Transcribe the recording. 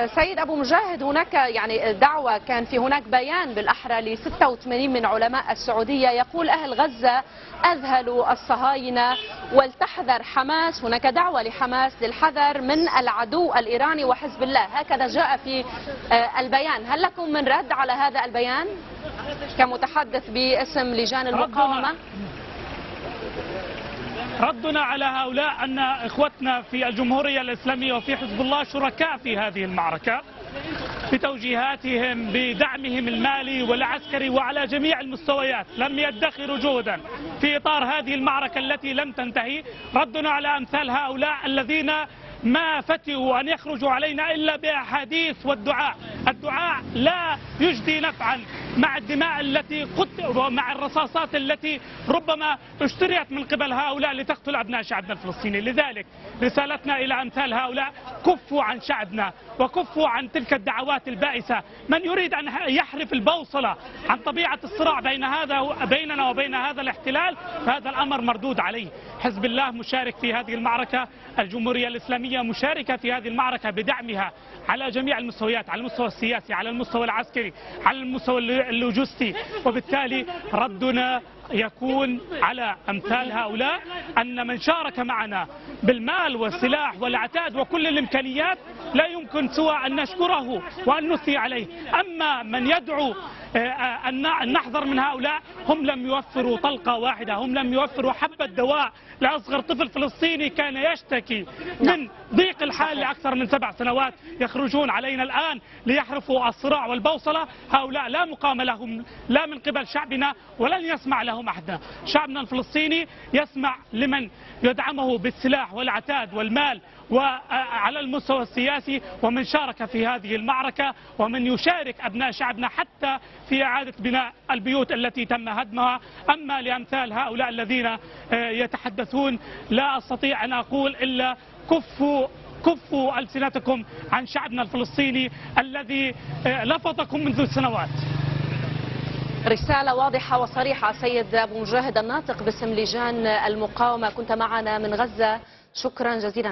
سيد أبو مجاهد، هناك يعني دعوة، كان في هناك بيان بالأحرى ل 86 من علماء السعودية يقول أهل غزة أذهلوا الصهاينة ولتحذر حماس. هناك دعوة لحماس للحذر من العدو الإيراني وحزب الله، هكذا جاء في البيان. هل لكم من رد على هذا البيان كمتحدث باسم لجان المقاومة؟ ردنا على هؤلاء أن إخوتنا في الجمهورية الإسلامية وفي حزب الله شركاء في هذه المعركة بتوجيهاتهم، بدعمهم المالي والعسكري وعلى جميع المستويات، لم يدخروا جهدا في إطار هذه المعركة التي لم تنتهي. ردنا على أمثال هؤلاء الذين ما فتئوا أن يخرجوا علينا إلا بأحاديث والدعاء. الدعاء لا يجدي نفعا مع الدماء التي ومع الرصاصات التي ربما اشتريت من قبل هؤلاء لتقتل أبناء شعبنا الفلسطيني. لذلك رسالتنا إلى أمثال هؤلاء: كفوا عن شعبنا وكفوا عن تلك الدعوات البائسة. من يريد أن يحرف البوصلة عن طبيعة الصراع بيننا وبين هذا الاحتلال فهذا الأمر مردود عليه. حزب الله مشارك في هذه المعركة، الجمهورية الإسلامية مشاركة في هذه المعركة بدعمها على جميع المستويات، على المستوى السياسي، على المستوى العسكري، على المستوى اللوجستي. وبالتالي ردنا يكون على أمثال هؤلاء أن من شارك معنا بالمال والسلاح والعتاد وكل الإمكانيات لا يمكن سوى أن نشكره وأن نثني عليه. أما من يدعو أن نحذر من هؤلاء، هم لم يوفروا طلقة واحدة، هم لم يوفروا حبة دواء لأصغر طفل فلسطيني كان يشتكي من ضيق الحال لأكثر من 7 سنوات. يخرجون علينا الآن ليحرفوا الصراع والبوصلة. هؤلاء لا مقام لهم لا من قبل شعبنا ولن يسمع لهم أحد. شعبنا الفلسطيني يسمع لمن يدعمه بالسلاح والعتاد والمال وعلى المستوى السياسي، ومن شارك في هذه المعركة ومن يشارك أبناء شعبنا حتى في إعادة بناء البيوت التي تم هدمها. أما لأمثال هؤلاء الذين يتحدثون لا أستطيع أن أقول إلا كفوا ألسنتكم عن شعبنا الفلسطيني الذي لفظكم منذ سنوات. رسالة واضحة وصريحة. سيد أبو مجاهد الناطق باسم لجان المقاومة، كنت معنا من غزة، شكرا جزيلا.